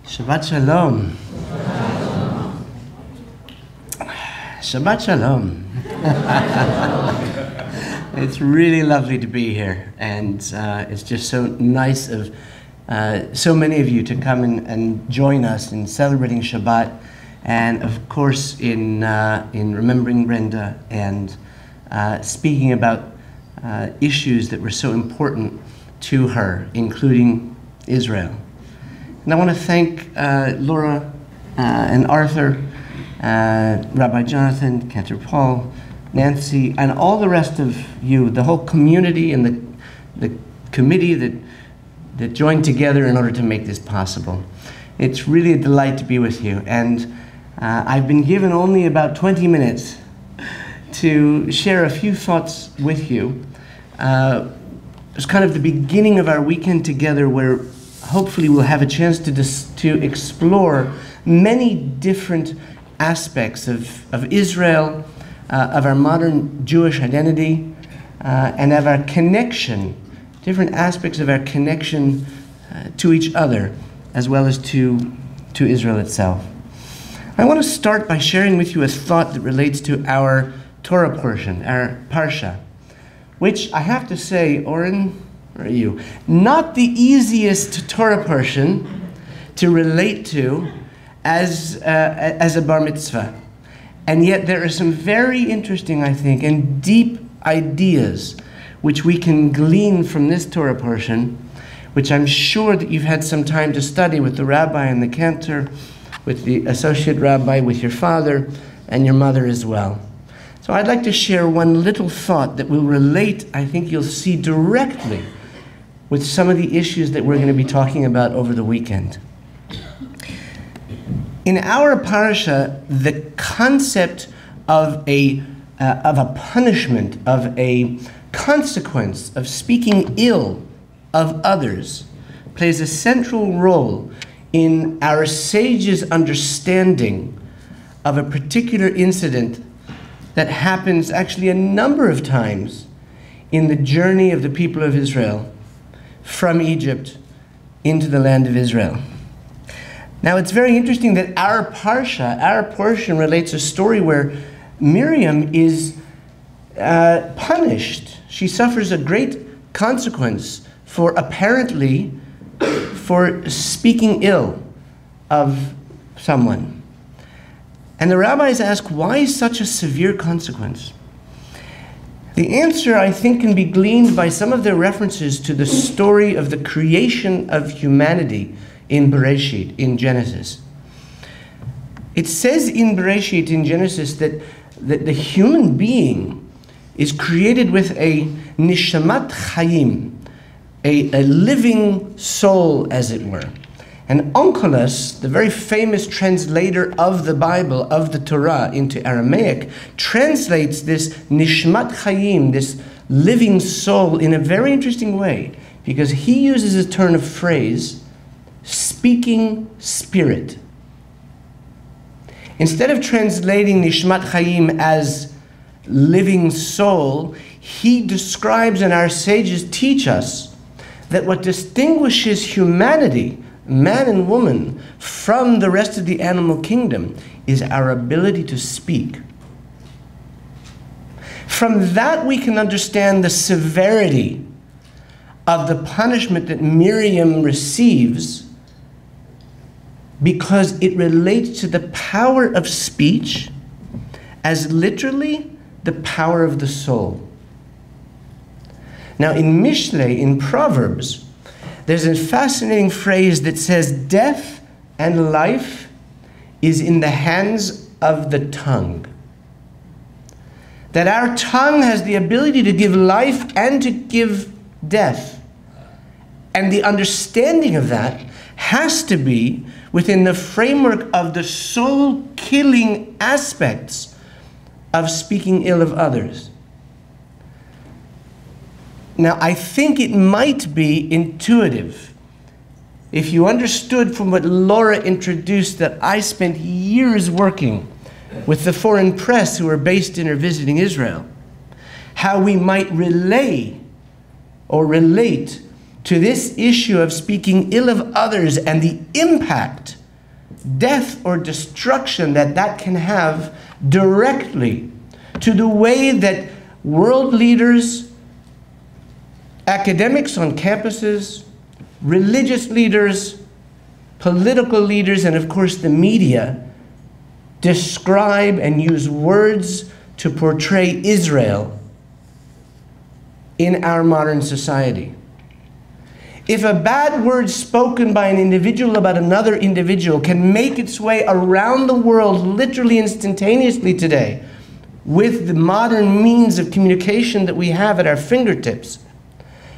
Shabbat Shalom. Shabbat Shalom. It's really lovely to be here, and it's just so nice of so many of you to come and join us in celebrating Shabbat, and of course in remembering Brenda and speaking about issues that were so important to her, including Israel. And I want to thank Laura and Arthur, Rabbi Jonathan, Cantor Paul, Nancy, and all the rest of you, the whole community and the committee that joined together in order to make this possible. It's really a delight to be with you. And I've been given only about 20 minutes to share a few thoughts with you. It's kind of the beginning of our weekend together, where hopefully we'll have a chance to explore many different aspects of Israel, of our modern Jewish identity, and of our connection, different aspects of our connection to each other, as well as to Israel itself. I want to start by sharing with you a thought that relates to our Torah portion, our Parsha, which I have to say, Oren, or you, not the easiest Torah portion to relate to as a bar mitzvah. And yet there are some very interesting, I think, and deep ideas which we can glean from this Torah portion, which I'm sure that you've had some time to study with the rabbi and the cantor, with the associate rabbi, with your father and your mother as well. So I'd like to share one little thought that will relate, I think you'll see directly, with some of the issues that we're going to be talking about over the weekend. In our parasha, the concept of a punishment, of a consequence of speaking ill of others, plays a central role in our sages' understanding of a particular incident that happens actually a number of times in the journey of the people of Israel from Egypt into the land of Israel. Now, it's very interesting that our parsha, our portion, relates a story where Miriam is punished. She suffers a great consequence for speaking ill of someone. And the rabbis ask, why such a severe consequence? The answer, I think, can be gleaned by some of their references to the story of the creation of humanity in Bereshit, in Genesis. It says in Bereshit, in Genesis, that the human being is created with a nishamat chayim, a living soul, as it were. And Onkelos, the very famous translator of the Bible, of the Torah, into Aramaic, translates this nishmat chayim, this living soul, in a very interesting way, because he uses a turn of phrase, speaking spirit. Instead of translating nishmat chayim as living soul, he describes, and our sages teach us, that what distinguishes humanity, man and woman, from the rest of the animal kingdom is our ability to speak. From that we can understand the severity of the punishment that Miriam receives, because it relates to the power of speech as literally the power of the soul. Now in Mishlei, in Proverbs, there's a fascinating phrase that says, death and life is in the hands of the tongue. That our tongue has the ability to give life and to give death. And the understanding of that has to be within the framework of the soul-killing aspects of speaking ill of others. Now, I think it might be intuitive if you understood from what Laura introduced that I spent years working with the foreign press who are based in or visiting Israel, how we might relay or relate to this issue of speaking ill of others and the impact death or destruction that that can have directly to the way that world leaders, academics on campuses, religious leaders, political leaders, and of course the media describe and use words to portray Israel in our modern society. If a bad word spoken by an individual about another individual can make its way around the world literally instantaneously today with the modern means of communication that we have at our fingertips,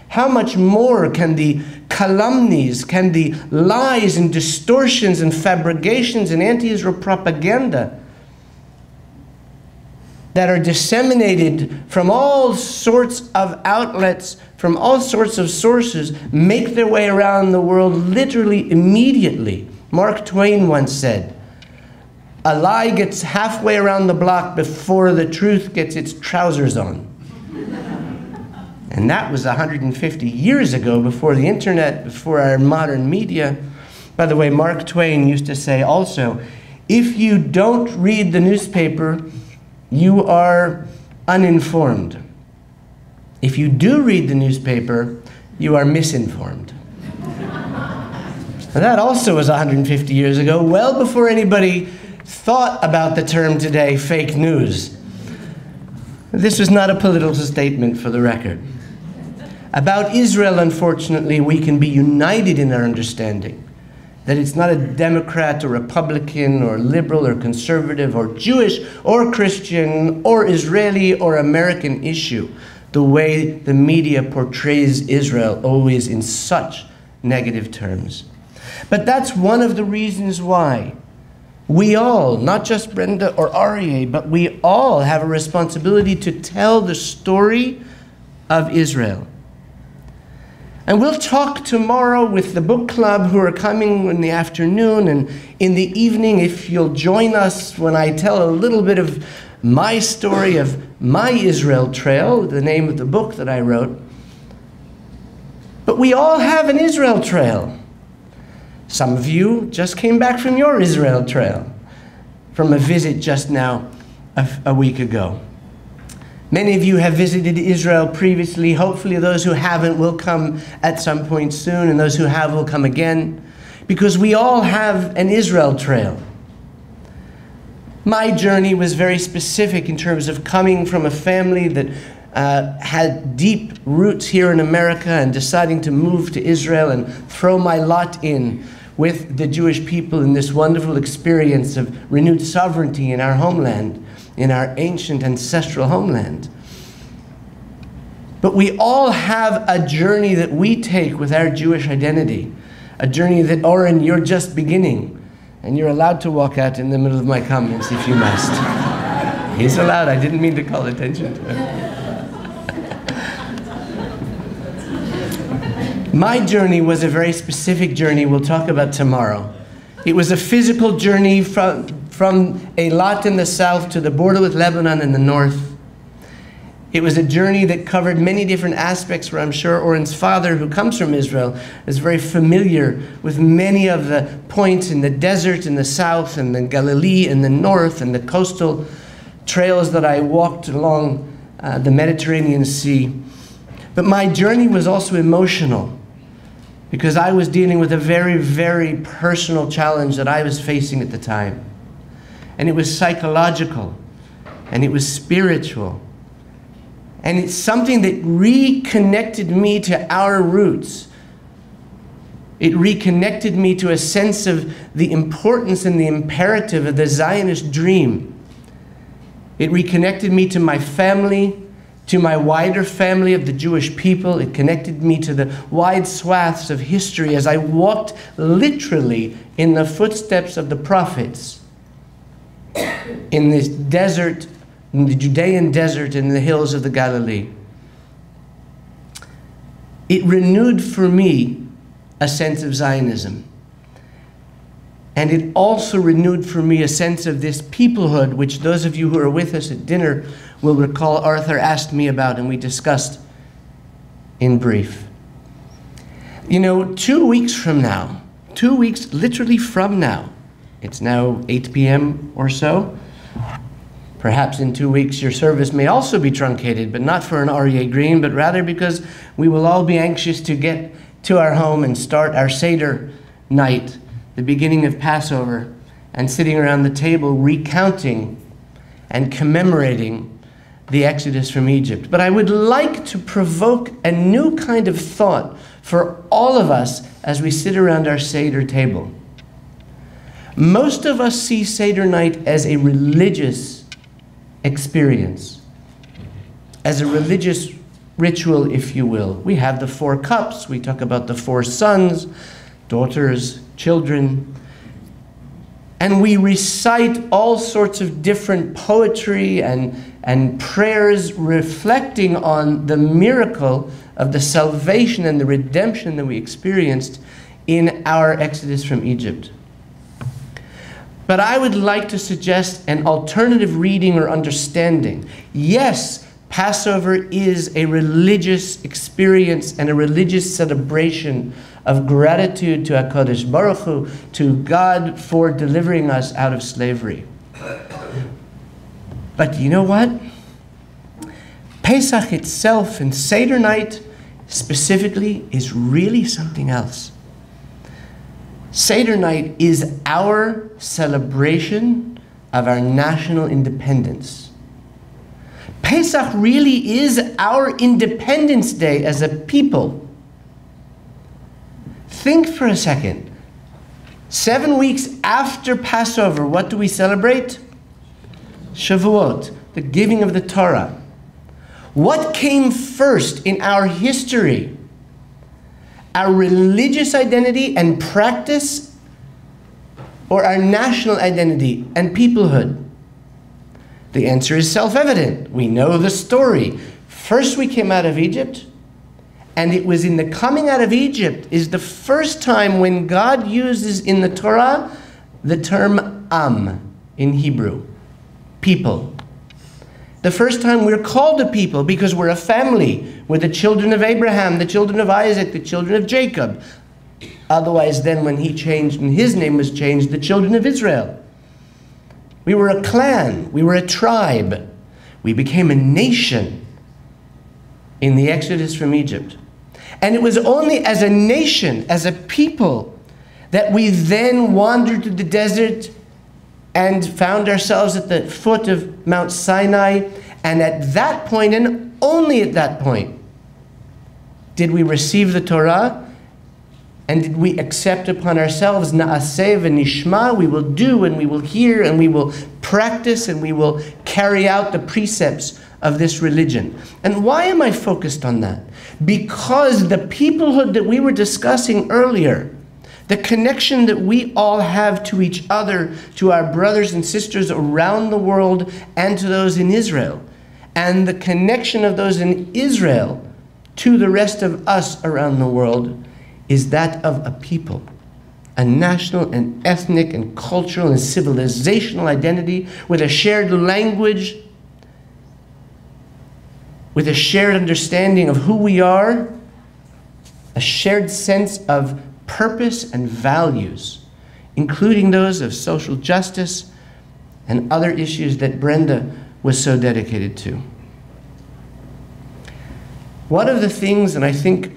how much more can the calumnies, can the lies and distortions and fabrications and anti-Israel propaganda that are disseminated from all sorts of outlets, from all sorts of sources, make their way around the world literally immediately. Mark Twain once said, "A lie gets halfway around the block before the truth gets its trousers on." And that was 150 years ago, before the internet, before our modern media. By the way, Mark Twain used to say also, if you don't read the newspaper, you are uninformed. If you do read the newspaper, you are misinformed. And that also was 150 years ago, well before anybody thought about the term today, fake news. This was not a political statement, for the record. About Israel, unfortunately, we can be united in our understanding that it's not a Democrat or Republican or liberal or conservative or Jewish or Christian or Israeli or American issue, the way the media portrays Israel always in such negative terms. But that's one of the reasons why we all, not just Brenda or Aryeh, but we all have a responsibility to tell the story of Israel. And we'll talk tomorrow with the book club who are coming in the afternoon, and in the evening, if you'll join us when I tell a little bit of my story of my Israel trail, the name of the book that I wrote. But we all have an Israel trail. Some of you just came back from your Israel trail, from a visit just now a week ago. Many of you have visited Israel previously. Hopefully those who haven't will come at some point soon, and those who have will come again, because we all have an Israel trail. My journey was very specific in terms of coming from a family that had deep roots here in America and deciding to move to Israel and throw my lot in with the Jewish people in this wonderful experience of renewed sovereignty in our homeland, in our ancient ancestral homeland. But we all have a journey that we take with our Jewish identity, a journey that, Oren, you're just beginning, and you're allowed to walk out in the middle of my comments if you must. He's allowed. I didn't mean to call attention to him. My journey was a very specific journey we'll talk about tomorrow. It was a physical journey from Eilat in the south to the border with Lebanon in the north. It was a journey that covered many different aspects where I'm sure Oren's father, who comes from Israel, is very familiar with many of the points in the desert in the south and the Galilee in the north and the coastal trails that I walked along the Mediterranean Sea. But my journey was also emotional, because I was dealing with a very, very personal challenge that I was facing at the time. And it was psychological, and it was spiritual. And it's something that reconnected me to our roots. It reconnected me to a sense of the importance and the imperative of the Zionist dream. It reconnected me to my family, to my wider family of the Jewish people. It connected me to the wide swaths of history as I walked literally in the footsteps of the prophets in this desert, in the Judean desert, in the hills of the Galilee. It renewed for me a sense of Zionism. And it also renewed for me a sense of this peoplehood, which those of you who are with us at dinner will recall Arthur asked me about and we discussed in brief. You know, 2 weeks from now, 2 weeks literally from now, It's now 8 p.m. or so. Perhaps in 2 weeks your service may also be truncated, but not for an Aryeh Green, but rather because we will all be anxious to get to our home and start our Seder night, the beginning of Passover, and sitting around the table recounting and commemorating the Exodus from Egypt. But I would like to provoke a new kind of thought for all of us as we sit around our Seder table. Most of us see Seder night as a religious experience, as a religious ritual, if you will. We have the 4 cups. We talk about the 4 sons, daughters, children. And we recite all sorts of different poetry and prayers reflecting on the miracle of the salvation and the redemption that we experienced in our exodus from Egypt. But I would like to suggest an alternative reading or understanding. Yes, Passover is a religious experience and a religious celebration of gratitude to HaKadosh Baruch Hu, to God for delivering us out of slavery. But you know what? Pesach itself and Seder night specifically is really something else. Seder night is our celebration of our national independence. Pesach really is our Independence Day as a people. Think for a second. 7 weeks after Passover, what do we celebrate? Shavuot, the giving of the Torah. What came first in our history? Our religious identity and practice, or our national identity and peoplehood? The answer is self-evident. We know the story. First we came out of Egypt, and it was in the coming out of Egypt is the first time when God uses in the Torah the term Am in Hebrew, people. The first time we're called a people because we're a family. We're the children of Abraham, the children of Isaac, the children of Jacob. Otherwise, then when he changed and his name was changed, the children of Israel. We were a clan. We were a tribe. We became a nation in the Exodus from Egypt. And it was only as a nation, as a people, that we then wandered through the desert and found ourselves at the foot of Mount Sinai. And at that point, and only at that point, did we receive the Torah, and did we accept upon ourselves, Na'aseh v'nishma, we will do, and we will hear, and we will practice, and we will carry out the precepts of this religion. And why am I focused on that? Because the peoplehood that we were discussing earlier, the connection that we all have to each other, to our brothers and sisters around the world, and to those in Israel, and the connection of those in Israel to the rest of us around the world, is that of a people, a national and ethnic and cultural and civilizational identity with a shared language, with a shared understanding of who we are, a shared sense of purpose and values, including those of social justice and other issues that Brenda was so dedicated to. One of the things, and I think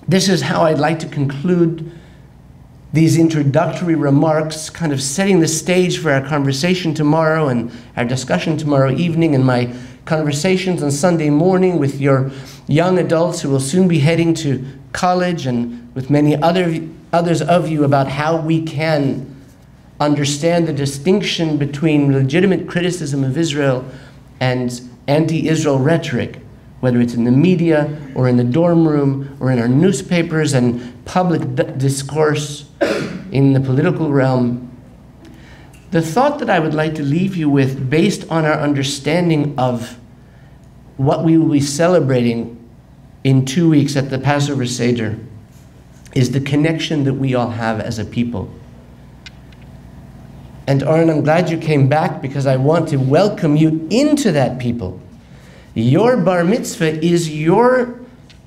this is how I'd like to conclude these introductory remarks, kind of setting the stage for our conversation tomorrow and our discussion tomorrow evening, and my conversations on Sunday morning with your young adults who will soon be heading to college, and with many others of you, about how we can understand the distinction between legitimate criticism of Israel and anti-Israel rhetoric, whether it's in the media or in the dorm room or in our newspapers and public discourse in the political realm. The thought that I would like to leave you with, based on our understanding of what we will be celebrating in 2 weeks at the Passover Seder, is the connection that we all have as a people. And Oren, I'm glad you came back, because I want to welcome you into that people. Your bar mitzvah is your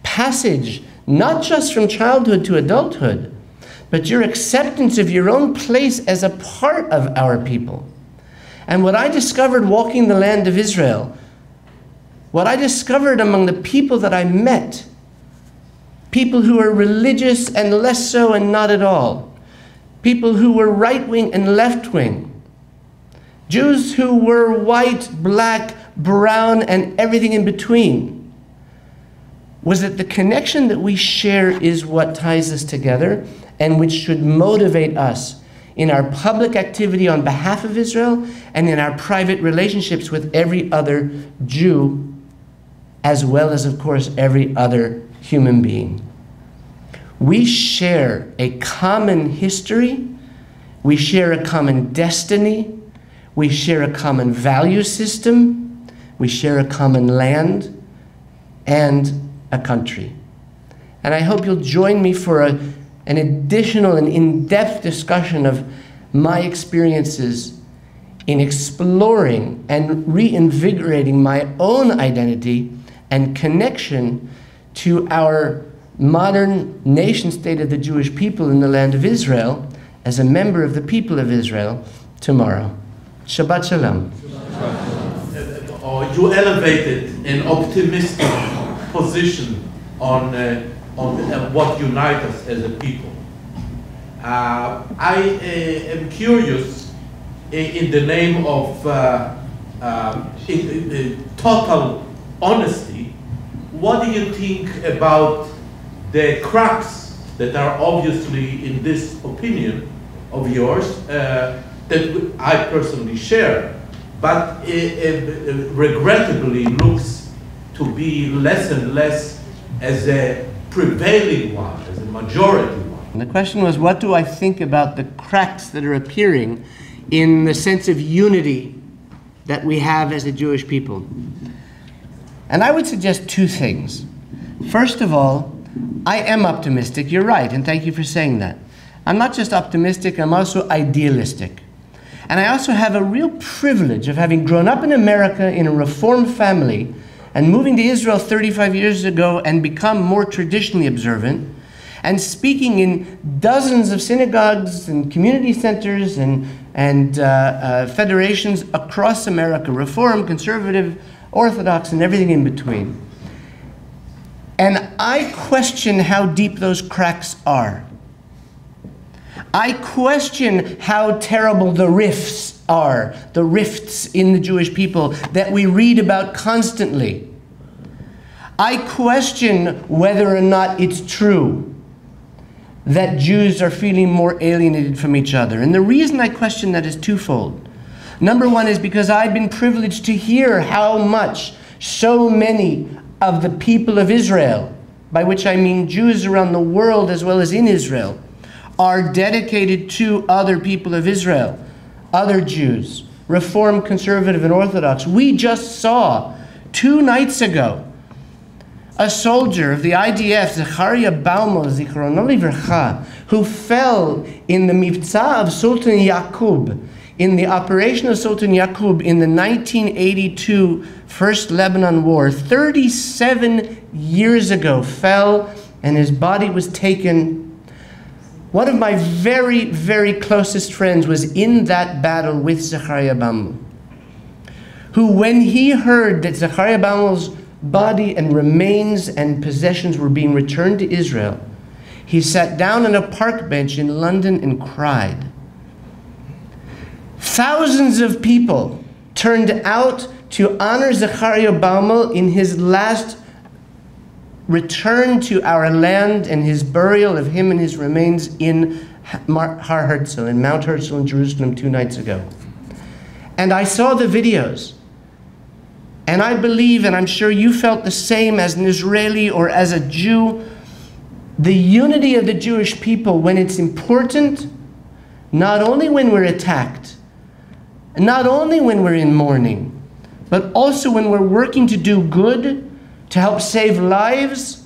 passage, not just from childhood to adulthood, but your acceptance of your own place as a part of our people. And what I discovered walking the land of Israel, what I discovered among the people that I met, people who were religious and less so and not at all, people who were right-wing and left-wing, Jews who were white, black, brown, and everything in between, was that the connection that we share is what ties us together and which should motivate us in our public activity on behalf of Israel and in our private relationships with every other Jew, as well as, of course, every other human being. We share a common history, we share a common destiny, we share a common value system, we share a common land and a country. And I hope you'll join me for an additional and in-depth discussion of my experiences in exploring and reinvigorating my own identity and connection to our modern nation-state of the Jewish people in the land of Israel as a member of the people of Israel tomorrow. Shabbat Shalom. You elevated an optimistic position on what unites us as a people. I am curious, in the name of total honesty, what do you think about the cracks that are obviously in this opinion of yours that I personally share, but regrettably looks to be less and less as a prevailing one, as a majority one? And the question was, what do I think about the cracks that are appearing in the sense of unity that we have as a Jewish people? And I would suggest two things. First of all, I am optimistic, you're right, and thank you for saying that. I'm not just optimistic, I'm also idealistic. And I also have a real privilege of having grown up in America in a Reform family and moving to Israel 35 years ago and become more traditionally observant and speaking in dozens of synagogues and community centers and federations across America, Reform, Conservative, Orthodox, and everything in between. And I question how deep those cracks are. I question how terrible the rifts are, the rifts in the Jewish people that we read about constantly. I question whether or not it's true that Jews are feeling more alienated from each other. And the reason I question that is twofold. Number one is because I've been privileged to hear how much so many of the people of Israel, by which I mean Jews around the world as well as in Israel, are dedicated to other people of Israel, other Jews, Reform, Conservative, and Orthodox. We just saw 2 nights ago a soldier of the IDF, Zechariah Baumel, Zichrono Livracha, who fell in the Mivtza of Sultan Yaqub, in the operation of Sultan Yaqub in the 1982 First Lebanon War. 37 years ago fell, and his body was taken. One of my very, very closest friends was in that battle with Zechariah Baumel, who, when he heard that Zechariah Baumel's body and remains and possessions were being returned to Israel, he sat down on a park bench in London and cried. Thousands of people turned out to honor Zechariah Baumel in his last return to our land and his burial of him and his remains in Har Herzl, in Mount Herzl in Jerusalem 2 nights ago. And I saw the videos. And I believe, and I'm sure you felt the same as an Israeli or as a Jew, the unity of the Jewish people when it's important, not only when we're attacked, not only when we're in mourning, but also when we're working to do good, to help save lives,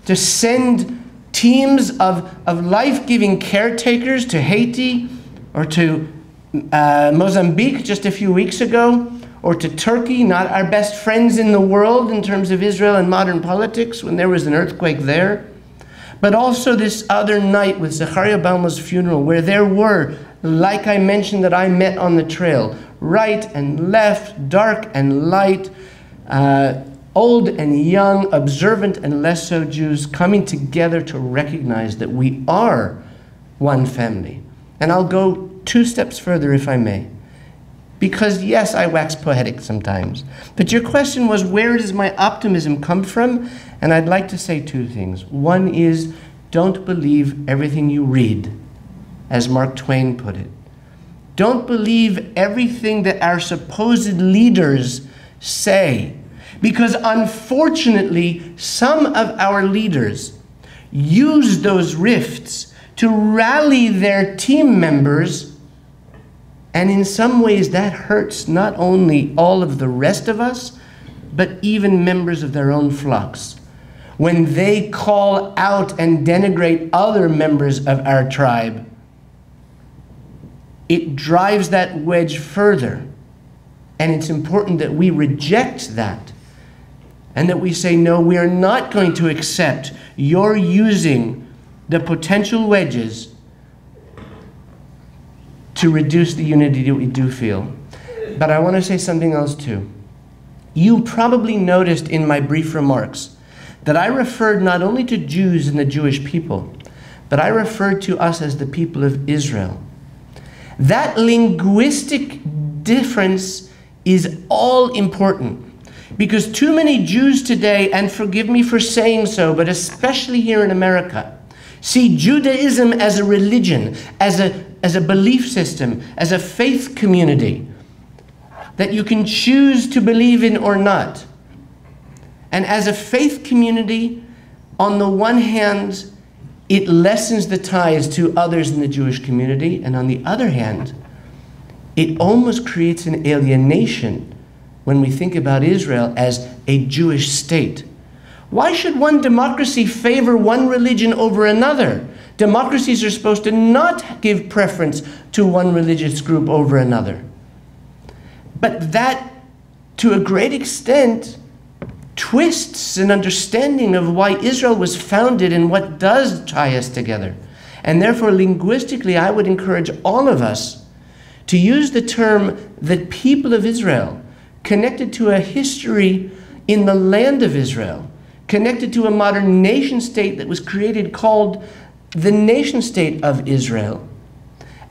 to send teams of life-giving caretakers to Haiti or to Mozambique just a few weeks ago, or to Turkey, not our best friends in the world in terms of Israel and modern politics when there was an earthquake there. But also this other night with Zechariah Bauma's funeral, where there were, like I mentioned, that I met on the trail, right and left, dark and light, old and young, observant and less so Jews coming together to recognize that we are one family. And I'll go 2 steps further, if I may. Because yes, I wax poetic sometimes. But your question was, where does my optimism come from? And I'd like to say 2 things. One is, don't believe everything you read, as Mark Twain put it. Don't believe everything that our supposed leaders say. Because unfortunately, some of our leaders use those rifts to rally their team members, and in some ways that hurts not only all of the rest of us, but even members of their own flocks. When they call out and denigrate other members of our tribe, it drives that wedge further. And it's important that we reject that. And that we say, no, we are not going to accept your using the potential wedges to reduce the unity that we do feel. But I want to say something else too. You probably noticed in my brief remarks that I referred not only to Jews and the Jewish people, but I referred to us as the people of Israel. That linguistic difference is all important. Because too many Jews today, and forgive me for saying so, but especially here in America, see Judaism as a religion, as a belief system, as a faith community that you can choose to believe in or not. And as a faith community, on the one hand, it lessens the ties to others in the Jewish community, and on the other hand, it almost creates an alienation when we think about Israel as a Jewish state. Why should one democracy favor one religion over another? Democracies are supposed to not give preference to one religious group over another. But that, to a great extent, twists an understanding of why Israel was founded and what does tie us together. And therefore, linguistically, I would encourage all of us to use the term the people of Israel, connected to a history in the land of Israel, connected to a modern nation state that was created called the nation state of Israel.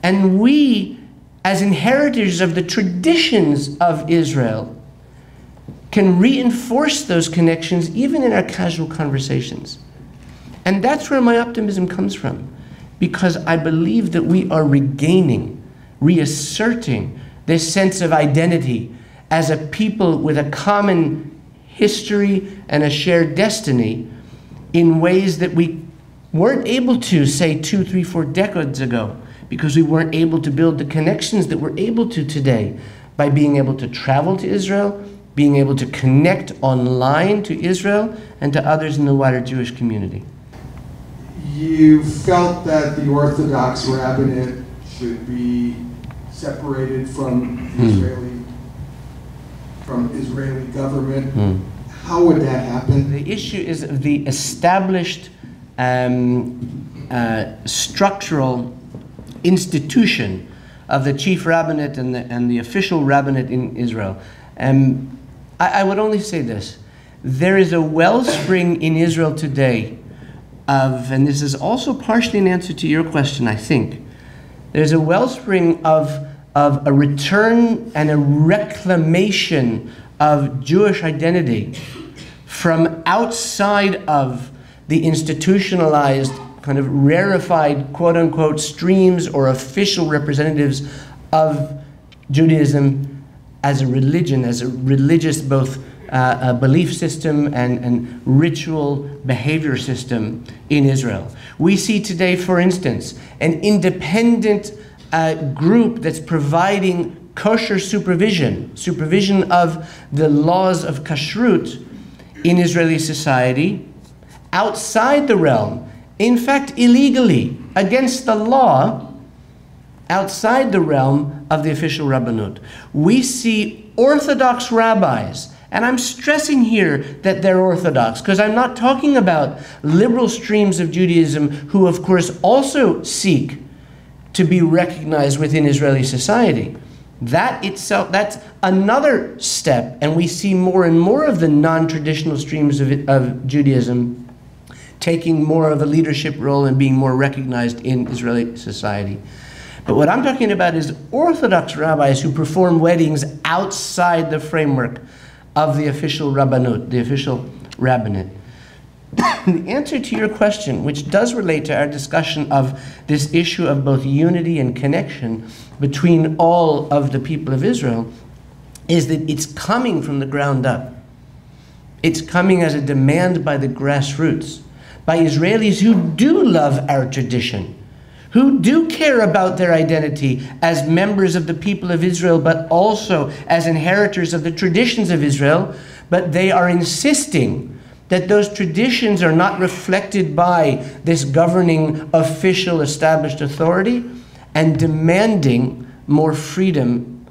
And we, as inheritors of the traditions of Israel, can reinforce those connections even in our casual conversations. And that's where my optimism comes from, because I believe that we are regaining, reasserting this sense of identity as a people with a common history and a shared destiny in ways that we weren't able to, say, 2, 3, 4 decades ago, because we weren't able to build the connections that we're able to today by being able to travel to Israel, being able to connect online to Israel and to others in the wider Jewish community. You felt that the Orthodox rabbinate should be separated from the Israeli government. How would that happen? The issue is the established structural institution of the chief rabbinate and the official rabbinate in Israel. I would only say this. There is a wellspring in Israel today of, and this is also partially an answer to your question, I think, there's a wellspring of a return and a reclamation of Jewish identity from outside of the institutionalized, kind of rarefied, quote-unquote, streams or official representatives of Judaism as a religion, as a religious both a belief system and ritual behavior system in Israel. We see today, for instance, an independent group that's providing kosher supervision of the laws of kashrut in Israeli society outside the realm, in fact illegally, against the law, outside the realm of the official rabbinut. We see Orthodox rabbis And I'm stressing here that they're Orthodox, because I'm not talking about liberal streams of Judaism who, of course, also seek to be recognized within Israeli society. That itself, that's another step, and we see more and more of the non-traditional streams of Judaism taking more of a leadership role and being more recognized in Israeli society. But what I'm talking about is Orthodox rabbis who perform weddings outside the framework of the official rabbanut, the official rabbinate. The answer to your question, which does relate to our discussion of this issue of both unity and connection between all of the people of Israel, is that it's coming from the ground up. It's coming as a demand by the grassroots, by Israelis who do love our tradition, who do care about their identity as members of the people of Israel, but also as inheritors of the traditions of Israel, but they are insisting that those traditions are not reflected by this governing official established authority, and demanding more freedom,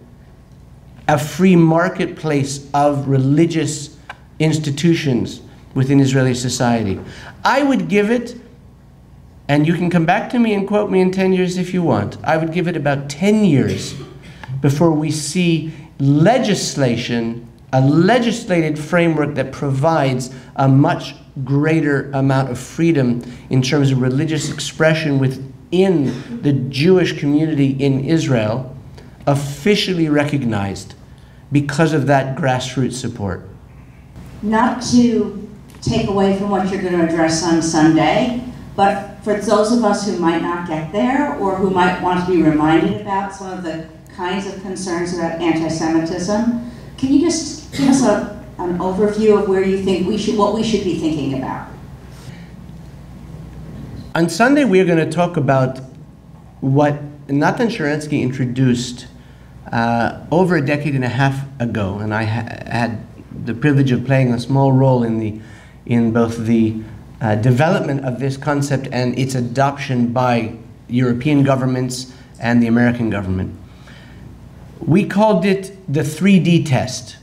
a free marketplace of religious institutions within Israeli society. I would give it, and you can come back to me and quote me in 10 years if you want, I would give it about 10 years before we see legislation, a legislated framework that provides a much greater amount of freedom in terms of religious expression within the Jewish community in Israel, officially recognized because of that grassroots support. Not to take away from what you're going to address on Sunday, but for those of us who might not get there or who might want to be reminded about some of the kinds of concerns about anti-Semitism, can you just give us an overview of where you think what we should be thinking about? On Sunday, we are going to talk about what Natan Sharansky introduced over a decade and a half ago, and I had the privilege of playing a small role in both the development of this concept and its adoption by European governments and the American government. We called it the 3D test.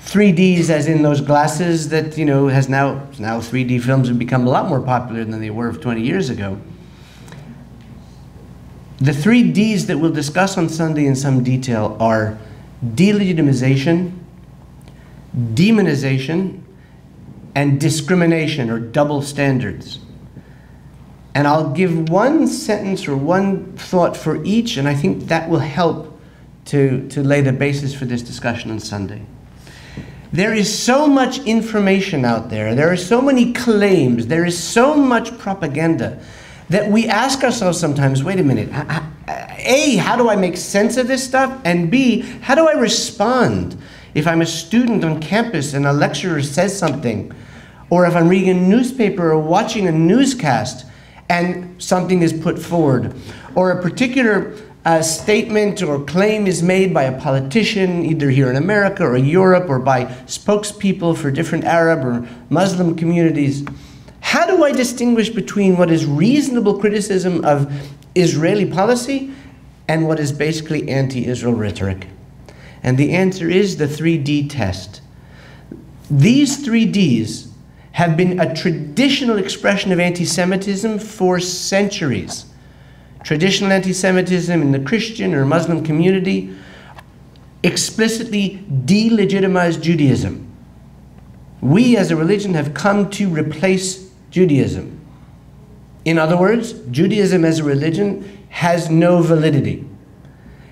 3Ds as in those glasses that, you know, now 3D films have become a lot more popular than they were 20 years ago. The 3Ds that we'll discuss on Sunday in some detail are delegitimization, demonization, and discrimination, or double standards. And I'll give one sentence or one thought for each, and I think that will help to lay the basis for this discussion on Sunday. There is so much information out there, there are so many claims, there is so much propaganda that we ask ourselves sometimes, wait a minute, A, how do I make sense of this stuff? And B, how do I respond if I'm a student on campus and a lecturer says something, or if I'm reading a newspaper or watching a newscast and something is put forward, or a particular statement or claim is made by a politician, either here in America or Europe, or by spokespeople for different Arab or Muslim communities. How do I distinguish between what is reasonable criticism of Israeli policy and what is basically anti-Israel rhetoric? And the answer is the 3D test. These 3Ds have been a traditional expression of anti-Semitism for centuries. Traditional anti-Semitism in the Christian or Muslim community explicitly delegitimized Judaism. We as a religion have come to replace Judaism. In other words, Judaism as a religion has no validity.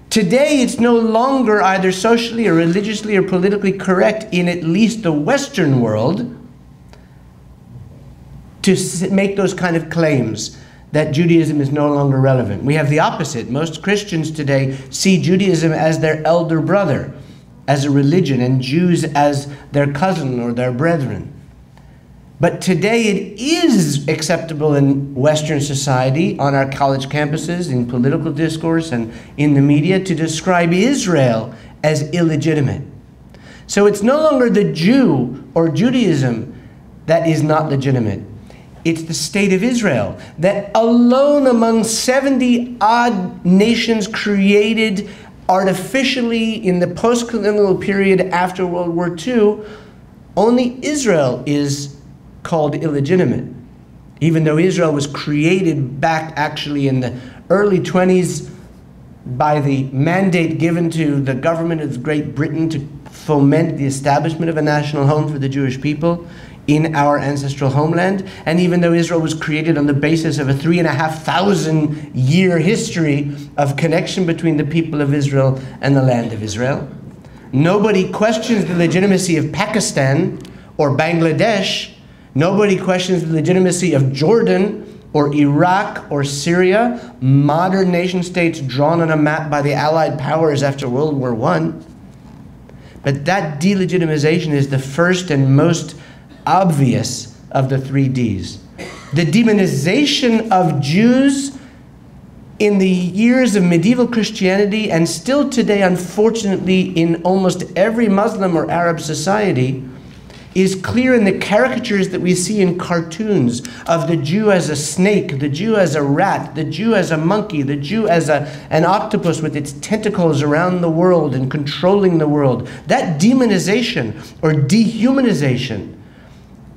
Today, it's no longer either socially or religiously or politically correct in at least the Western world to make those kind of claims that Judaism is no longer relevant. We have the opposite. Most Christians today see Judaism as their elder brother, as a religion, and Jews as their cousin or their brethren. But today it is acceptable in Western society, on our college campuses, in political discourse, and in the media, to describe Israel as illegitimate. So it's no longer the Jew or Judaism that is not legitimate. It's the state of Israel that alone among 70-odd nations created artificially, in the post-colonial period after World War II, only Israel is called illegitimate. Even though Israel was created back actually in the early 20s by the mandate given to the government of Great Britain to foment the establishment of a national home for the Jewish people in our ancestral homeland. And even though Israel was created on the basis of a 3,500 year history of connection between the people of Israel and the land of Israel, nobody questions the legitimacy of Pakistan or Bangladesh. Nobody questions the legitimacy of Jordan or Iraq or Syria, modern nation states drawn on a map by the Allied powers after World War I. But that delegitimization is the first and most obvious of the 3 Ds. The demonization of Jews in the years of medieval Christianity, and still today, unfortunately, in almost every Muslim or Arab society, is clear in the caricatures that we see in cartoons of the Jew as a snake, the Jew as a rat, the Jew as a monkey, the Jew as an octopus with its tentacles around the world and controlling the world. That demonization or dehumanization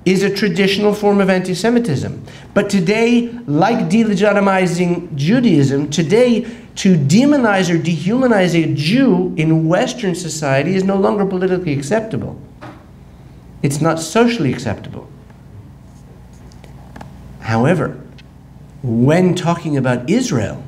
is a traditional form of anti-Semitism. But today, like delegitimizing Judaism, today to demonize or dehumanize a Jew in Western society is no longer politically acceptable. It's not socially acceptable. However, when talking about Israel,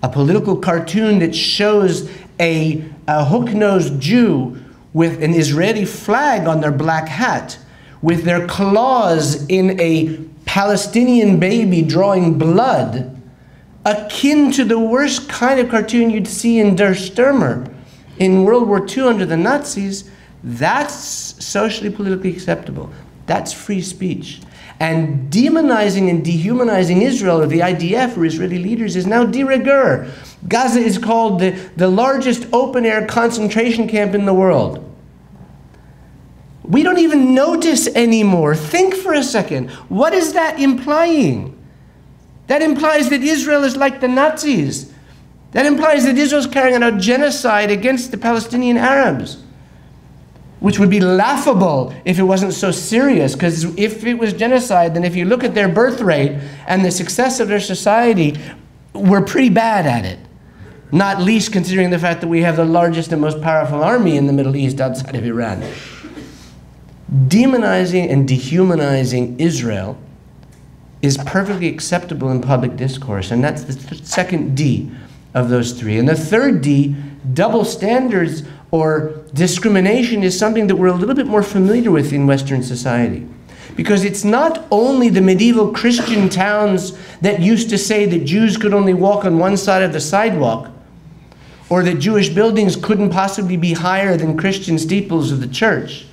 a political cartoon that shows a hook-nosed Jew with an Israeli flag on their black hat, with their claws in a Palestinian baby drawing blood, akin to the worst kind of cartoon you'd see in Der Stürmer in World War II under the Nazis, that's socially politically acceptable. That's free speech. And demonizing and dehumanizing Israel, or the IDF, or Israeli leaders, is now de rigueur. Gaza is called the largest open-air concentration camp in the world. We don't even notice anymore. Think for a second. What is that implying? That implies that Israel is like the Nazis. That implies that Israel is carrying out genocide against the Palestinian Arabs, which would be laughable if it wasn't so serious, because if it was genocide, then if you look at their birth rate and the success of their society, we're pretty bad at it. Not least considering the fact that we have the largest and most powerful army in the Middle East outside of Iran. Demonizing and dehumanizing Israel is perfectly acceptable in public discourse, and that's the second D of those 3. And the third D, double standards or discrimination, is something that we're a little bit more familiar with in Western society. Because it's not only the medieval Christian towns that used to say that Jews could only walk on one side of the sidewalk, or that Jewish buildings couldn't possibly be higher than Christian steeples of the church.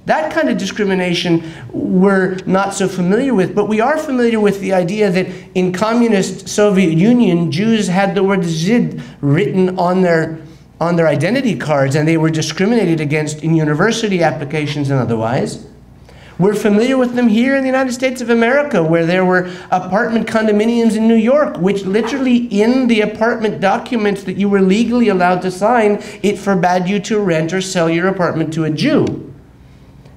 That kind of discrimination we're not so familiar with, but we are familiar with the idea that in communist Soviet Union, Jews had the word Zid written on their identity cards, and they were discriminated against in university applications and otherwise. We're familiar with them here in the United States of America, where there were apartment condominiums in New York, which literally in the apartment documents that you were legally allowed to sign, it forbade you to rent or sell your apartment to a Jew.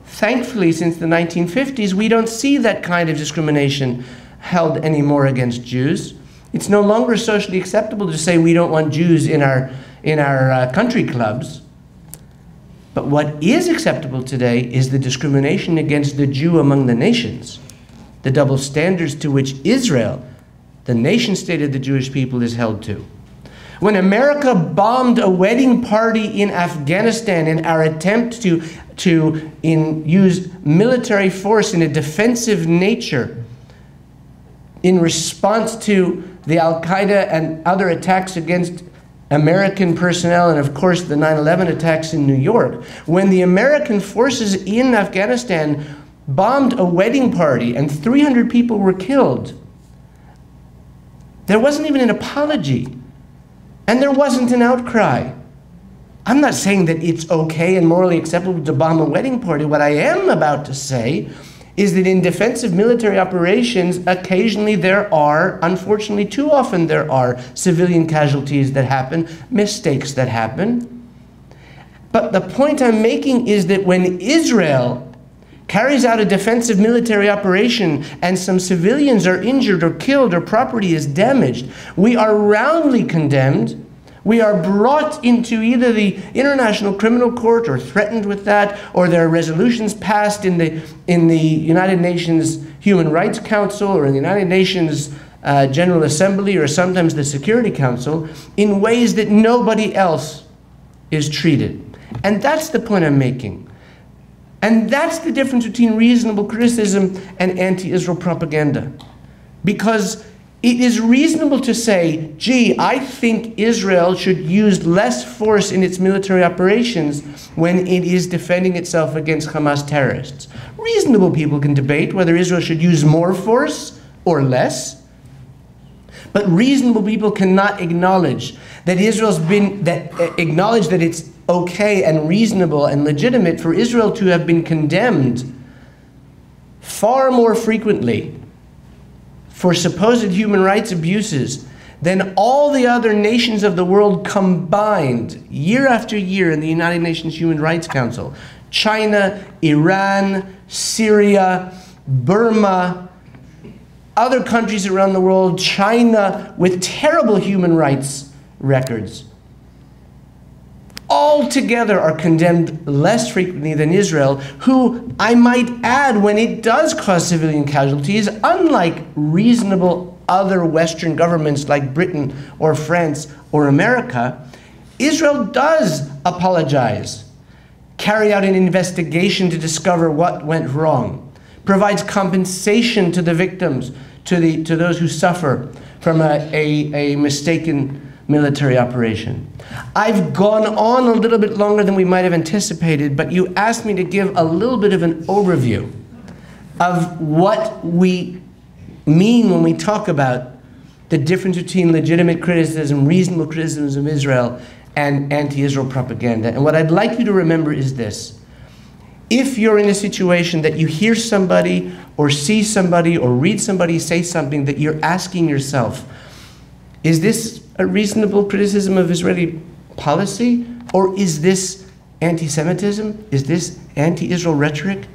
Thankfully, since the 1950s, we don't see that kind of discrimination held anymore against Jews. It's no longer socially acceptable to say we don't want Jews in our country clubs. But what is acceptable today is the discrimination against the Jew among the nations, the double standards to which Israel, the nation state of the Jewish people, is held to. When America bombed a wedding party in Afghanistan in our attempt to use military force in a defensive nature in response to the Al-Qaeda and other attacks against American personnel, and of course the 9/11 attacks in New York, when the American forces in Afghanistan bombed a wedding party and 300 people were killed, there wasn't even an apology, and there wasn't an outcry. I'm not saying that it's okay and morally acceptable to bomb a wedding party. What I am about to say is that in defensive military operations, occasionally there are, unfortunately too often there are, civilian casualties that happen, mistakes that happen. But the point I'm making is that when Israel carries out a defensive military operation and some civilians are injured or killed or property is damaged, we are roundly condemned. We are brought into either the International Criminal Court or threatened with that, or there are resolutions passed in the United Nations Human Rights Council or in the United Nations General Assembly or sometimes the Security Council in ways that nobody else is treated. And that's the point I'm making. And that's the difference between reasonable criticism and anti-Israel propaganda. Because it is reasonable to say, gee, I think Israel should use less force in its military operations when it is defending itself against Hamas terrorists. Reasonable people can debate whether Israel should use more force or less. But reasonable people cannot acknowledge that acknowledge that it's okay and reasonable and legitimate for Israel to have been condemned far more frequently for supposed human rights abuses than all the other nations of the world combined year after year in the United Nations Human Rights Council. China, Iran, Syria, Burma, other countries around the world, China with terrible human rights records, all together are condemned less frequently than Israel, who, I might add, when it does cause civilian casualties, unlike reasonable other Western governments like Britain or France or America, Israel does apologize, carry out an investigation to discover what went wrong, provides compensation to the victims, to those who suffer from a mistaken military operation. I've gone on a little bit longer than we might have anticipated, but you asked me to give a little bit of an overview of what we mean when we talk about the difference between legitimate criticism, reasonable criticism of Israel, and anti-Israel propaganda. And what I'd like you to remember is this. If you're in a situation that you hear somebody or see somebody or read somebody say something that you're asking yourself, is this a reasonable criticism of Israeli policy? Or is this anti-Semitism? Is this anti-Israel rhetoric?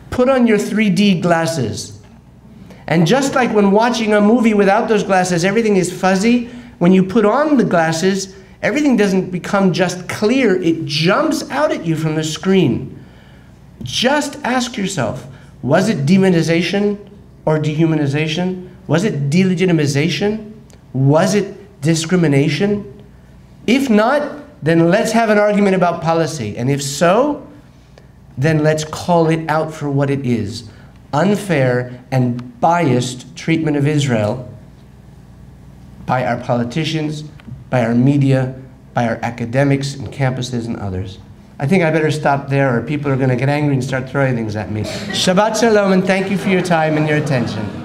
Put on your 3D glasses. And just like when watching a movie without those glasses, everything is fuzzy, when you put on the glasses, everything doesn't become just clear, it jumps out at you from the screen. Just ask yourself, was it demonization or dehumanization? Was it delegitimization? Was it discrimination? If not, then let's have an argument about policy. And if so, then let's call it out for what it is. Unfair and biased treatment of Israel by our politicians, by our media, by our academics and campuses and others. I think I better stop there or people are going to get angry and start throwing things at me. Shabbat Shalom, and thank you for your time and your attention.